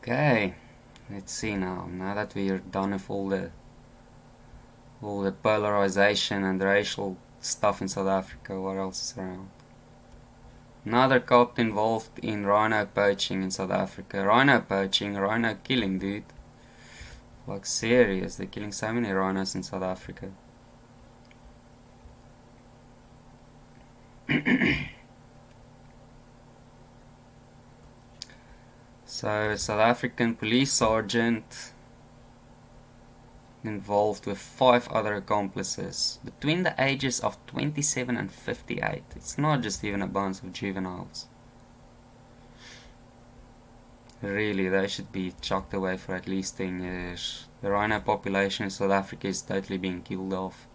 Okay, let's see now. Now that we're done with all the polarization and racial stuff in South Africa, what else is around? Another cop involved in rhino poaching in South Africa. Rhino poaching, rhino killing, dude. Like serious, they're killing so many rhinos in South Africa. So, South African police sergeant involved with 5 other accomplices between the ages of 27 and 58. It's not just even a bunch of juveniles. Really, they should be chucked away for at least 10 years. The rhino population in South Africa is totally being killed off.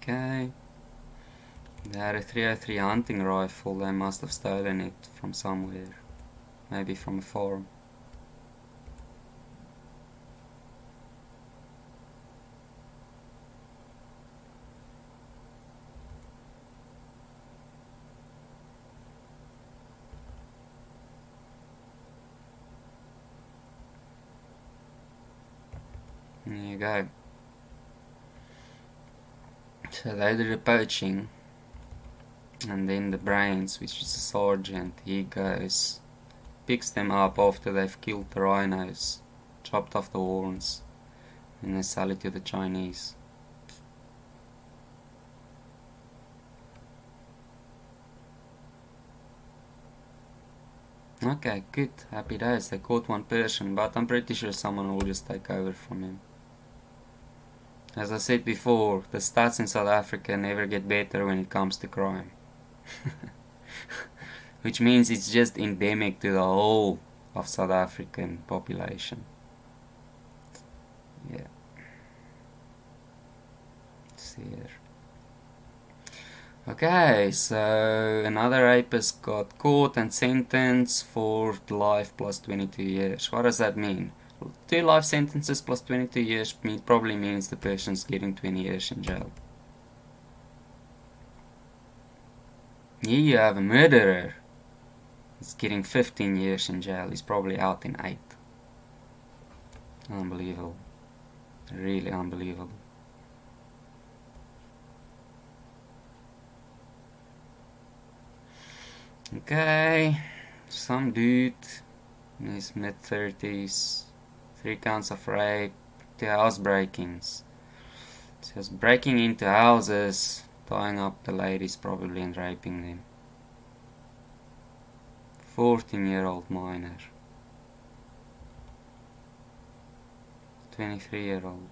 Okay. They had a 303 hunting rifle. They must have stolen it from somewhere. Maybe from a farm. There you go. So they did the poaching. And then the brains, which is the sergeant, he goes, picks them up after they've killed the rhinos, chopped off the horns, and they sell it to the Chinese. Okay, good, happy days. They caught one person, but I'm pretty sure someone will just take over from him. As I said before, the stats in South Africa never get better when it comes to crime. Which means it's just endemic to the whole of South African population. Yeah. Let's see here. Okay, so another rapist got caught and sentenced for life plus 22 years. What does that mean? 2 life sentences plus 22 years probably means the person's getting 20 years in jail. Here you have a murderer. He's getting 15 years in jail. He's probably out in 8. Unbelievable. Really unbelievable. Okay, some dude in his mid-30s, 3 counts of rape, 2 house breakings. Just breaking into houses, tying up the ladies probably and raping them. 14-year-old minor. 23-year-old.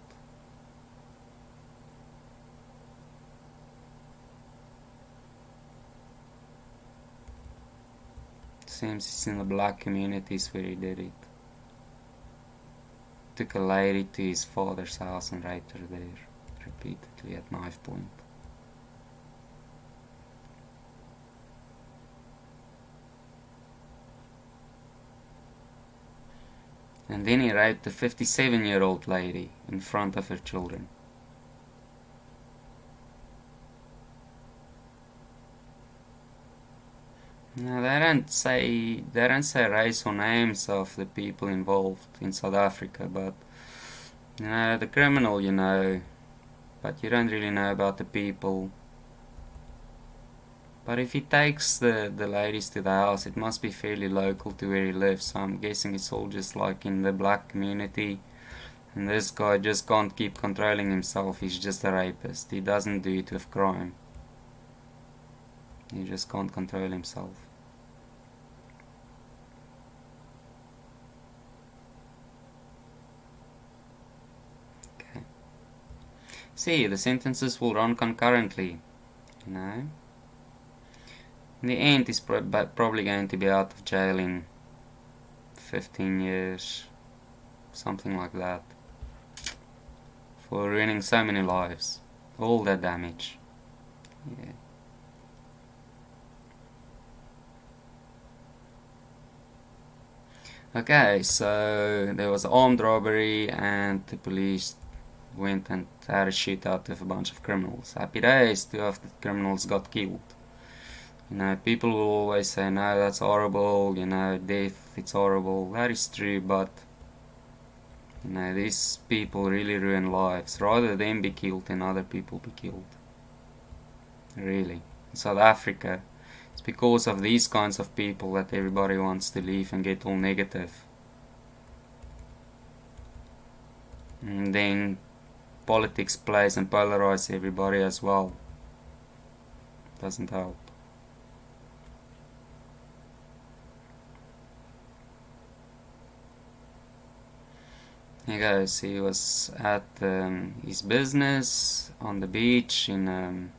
Seems it's in the black communities where he did it. Took a lady to his father's house and raped her there, repeatedly at knife point. And then he raped a 57-year-old lady in front of her children. Now they don't say race or names of the people involved in South Africa, but the criminal you know, but you don't really know about the people. But if he takes the ladies to the house, it must be fairly local to where he lives, so I'm guessing it's all just like in the black community. And this guy just can't keep controlling himself, he's just a rapist. He doesn't do it with crime. He just can't control himself. Okay. See, the sentences will run concurrently, you know. In the end, he's probably going to be out of jail in 15 years, something like that, for ruining so many lives, all that damage. Yeah. Okay, so there was armed robbery and the police went and had a shootout with a bunch of criminals. Happy days, 2 of the criminals got killed. People will always say, no, that's horrible, death, it's horrible. That is true, but these people really ruin lives. Rather them be killed than other people be killed. Really. In South Africa, it's because of these kinds of people that everybody wants to leave and get all negative. And then politics plays and polarizes everybody as well. Doesn't help. Here goes, he was at his business on the beach in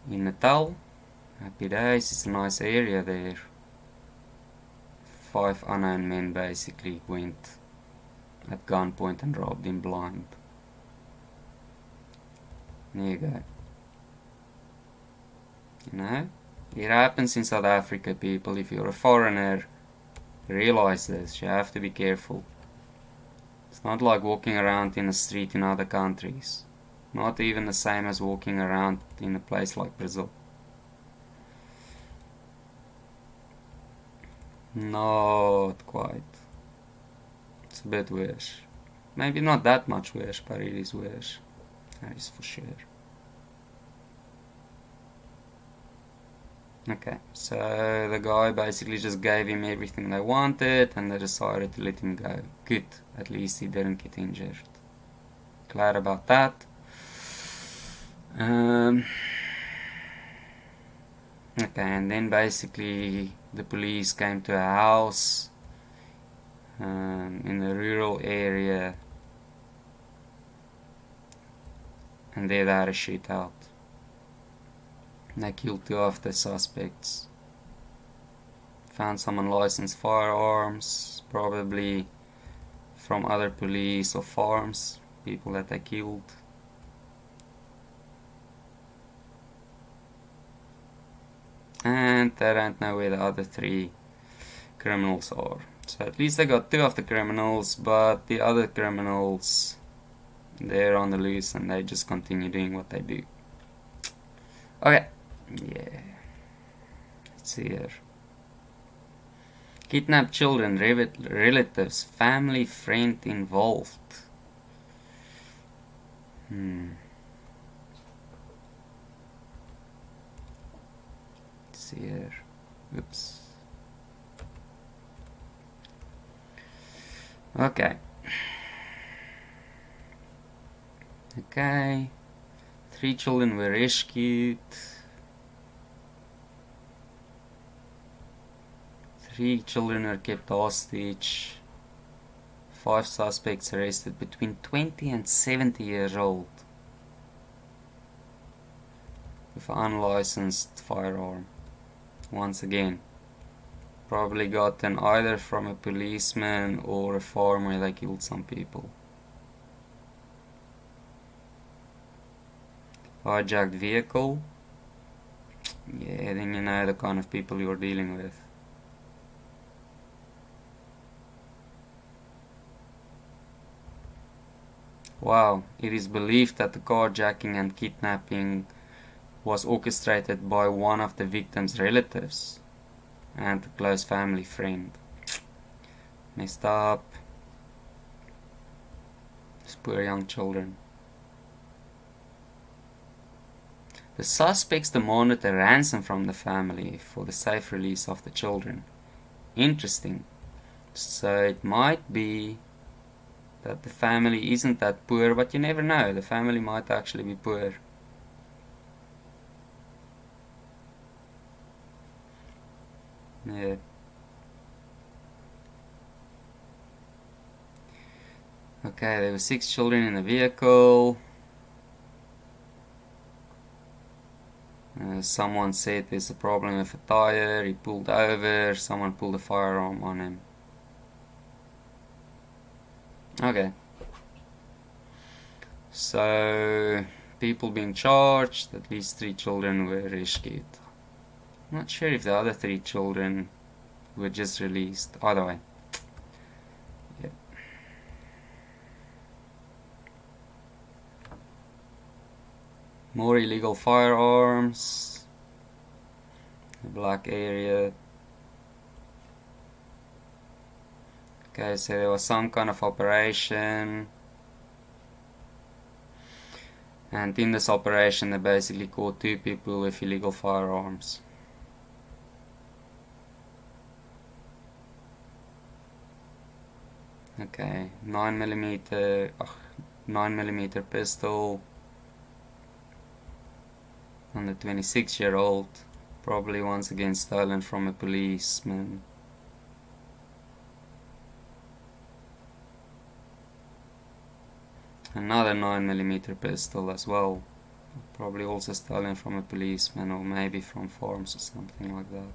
Natal. Happy days, it's a nice area there. 5 unknown men basically went at gunpoint and robbed him blind. There you go. It happens in South Africa, people. If you're a foreigner, realize this. You have to be careful. It's not like walking around in a street in other countries. Not even the same as walking around in a place like Brazil. Not quite. It's a bit worse. Maybe not that much worse, but it is worse. That is for sure. Okay, so the guy basically just gave him everything they wanted and they decided to let him go. Good, at least he didn't get injured. Glad about that. Okay, and then basically the police came to a house in a rural area and there they had a shootout. They killed 2 of the suspects. Found some unlicensed firearms, probably from other police or farms, people that they killed. And they don't know where the other 3 criminals are. So at least they got 2 of the criminals, but the other criminals, they're on the loose and they just continue doing what they do. Okay. Yeah. Let's see here. Kidnapped children, relatives, family, friend involved. Let's see here. Oops. Okay. Okay. 3 children were rescued. 3 children were kept hostage. 5 suspects arrested between 20 and 70 years old with an unlicensed firearm. Once again, probably gotten either from a policeman or a farm where they killed some people. Hijacked vehicle. Yeah, then you know the kind of people you're dealing with. Wow, it is believed that the carjacking and kidnapping was orchestrated by one of the victim's relatives and a close family friend. Messed up. These poor young children. The suspects demanded a ransom from the family for the safe release of the children. Interesting. So it might be that the family isn't that poor, but you never know. The family might actually be poor. Yeah. Okay, there were 6 children in the vehicle. Someone said there's a problem with a tire. He pulled over. Someone pulled a firearm on him. Okay. So, people being charged. At least 3 children were rescued. I'm not sure if the other 3 children were just released. Either way. Yeah. More illegal firearms. The black area. Okay, so there was some kind of operation. And in this operation they basically caught 2 people with illegal firearms. Okay, 9mm pistol on the 26-year-old, probably once again stolen from a policeman. Another 9mm pistol as well, probably also stolen from a policeman or maybe from farms or something like that.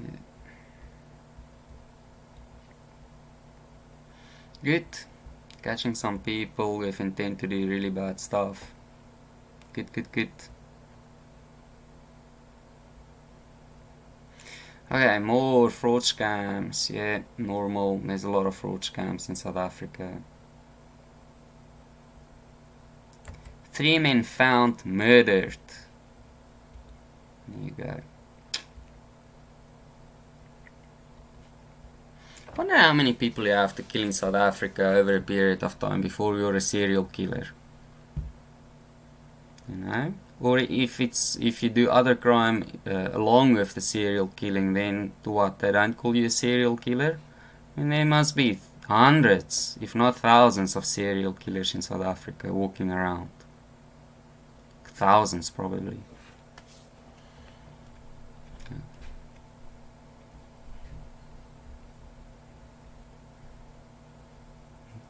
Yeah. Good. Catching some people with intent to do really bad stuff. Good, good, good. Okay, more fraud scams. Yeah, normal. There's a lot of fraud scams in South Africa. 3 men found murdered. There you go. I wonder how many people you have to kill in South Africa over a period of time before you're a serial killer. You know? Or if you do other crime along with the serial killing, then what? They don't call you a serial killer? I mean, there must be hundreds, if not thousands, of serial killers in South Africa walking around. Thousands, probably.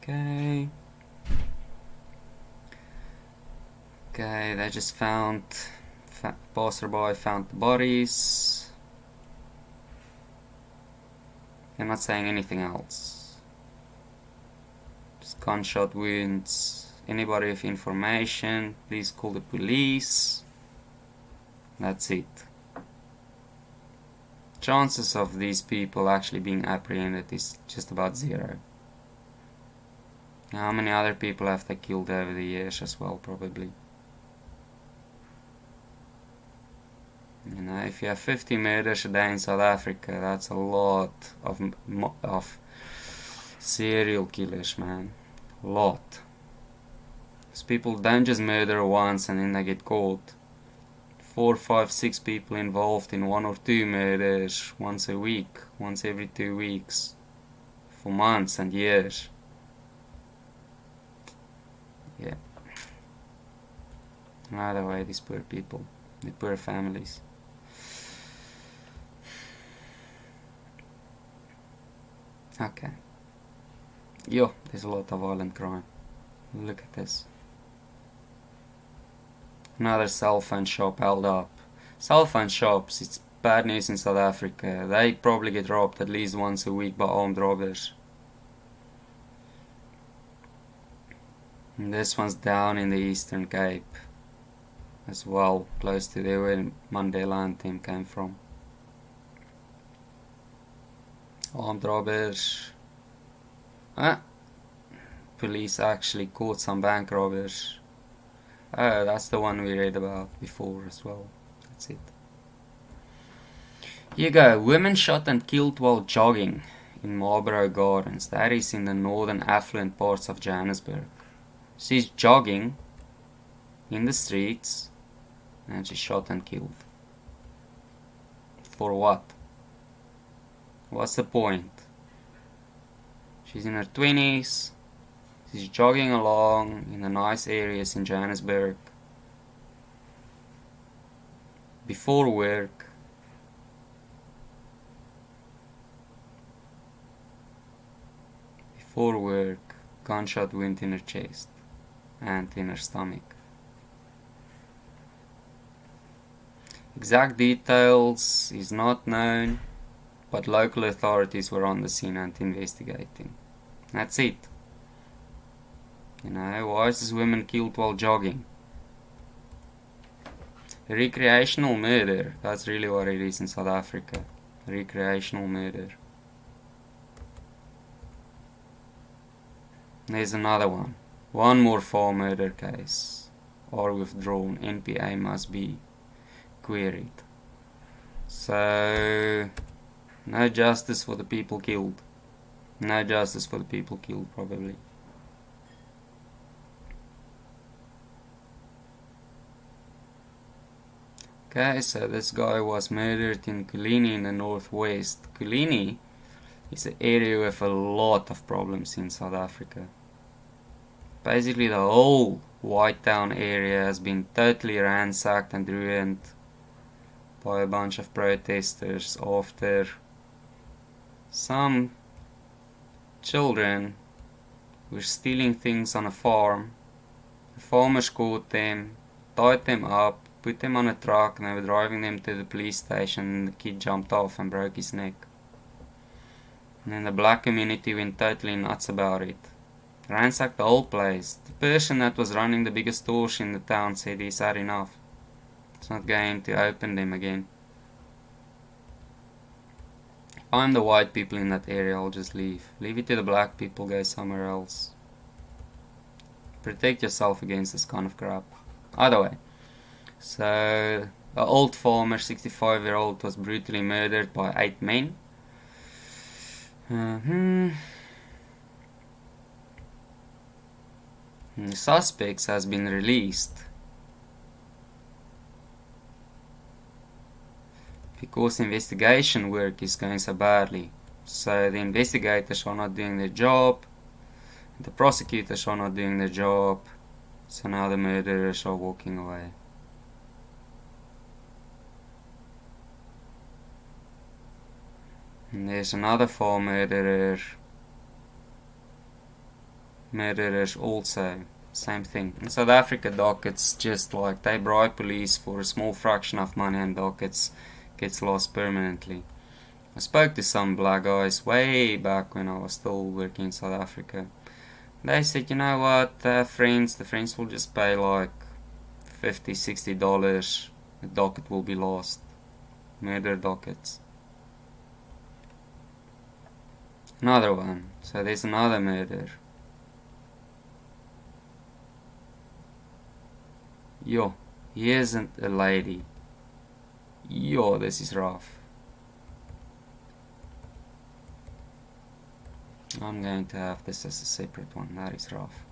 Okay. Okay, they just found, passerby found the bodies. They're not saying anything else. Just gunshot wounds. Anybody with information, please call the police. That's it. Chances of these people actually being apprehended is just about 0. How many other people have they killed over the years as well, probably? You know, if you have 50 murders a day in South Africa, that's a lot of serial killers, man. A lot. Because people don't just murder once and then they get caught. 4, 5, 6 people involved in 1 or 2 murders once a week, once every 2 weeks, for months and years. Yeah. Either way, these poor people, the poor families. Okay. Yo, there's a lot of violent crime. Look at this. Another cell phone shop held up. Cell phone shops, it's bad news in South Africa. They probably get robbed at least once a week by armed robbers. And this one's down in the Eastern Cape as well, close to there where Mandela and them came from. Armed robbers. Police actually caught some bank robbers. Oh, that's the one we read about before as well. That's it. Here you go. Women shot and killed while jogging in Marlborough Gardens. That is in the northern affluent parts of Johannesburg. She's jogging in the streets and she's shot and killed. For what? What's the point? She's in her 20s. She's jogging along in the nice areas in Johannesburg. Before work. Before work, gunshot wound in her chest and in her stomach. Exact details is not known, but local authorities were on the scene and investigating. That's it. You know, why is this woman killed while jogging? Recreational murder. That's really what it is in South Africa. Recreational murder. There's another one. One more foul murder case are withdrawn. NPA must be queried. So, no justice for the people killed. No justice for the people killed, probably. Okay, so this guy was murdered in Kulini in the northwest. Kulini is an area with a lot of problems in South Africa. Basically, the whole White Town area has been totally ransacked and ruined by a bunch of protesters after some children were stealing things on a farm. The farmers caught them, tied them up, put them on a truck, and they were driving them to the police station, and the kid jumped off and broke his neck. And then the black community went totally nuts about it. Ransacked the whole place. The person that was running the biggest stores in the town said he's had enough. It's not going to open them again. If I'm the white people in that area, I'll just leave. Leave it to the black people, go somewhere else. Protect yourself against this kind of crap. Either way. So, the old farmer, 65-year-old, was brutally murdered by 8 men. The suspects has been released because investigation work is going so badly. So the investigators are not doing their job, the prosecutors are not doing their job, so now the murderers are walking away. And there's another 4 murderers also. Same thing. In South Africa, dockets just like they bribe police for a small fraction of money, and dockets gets lost permanently. I spoke to some black guys way back when I was still working in South Africa. They said, you know what, the friends will just pay like $50, $60. The docket will be lost. Murder dockets. Another one. So there's another murder. Yo, here's a lady. Yo, this is rough. I'm going to have this as a separate one. That is rough.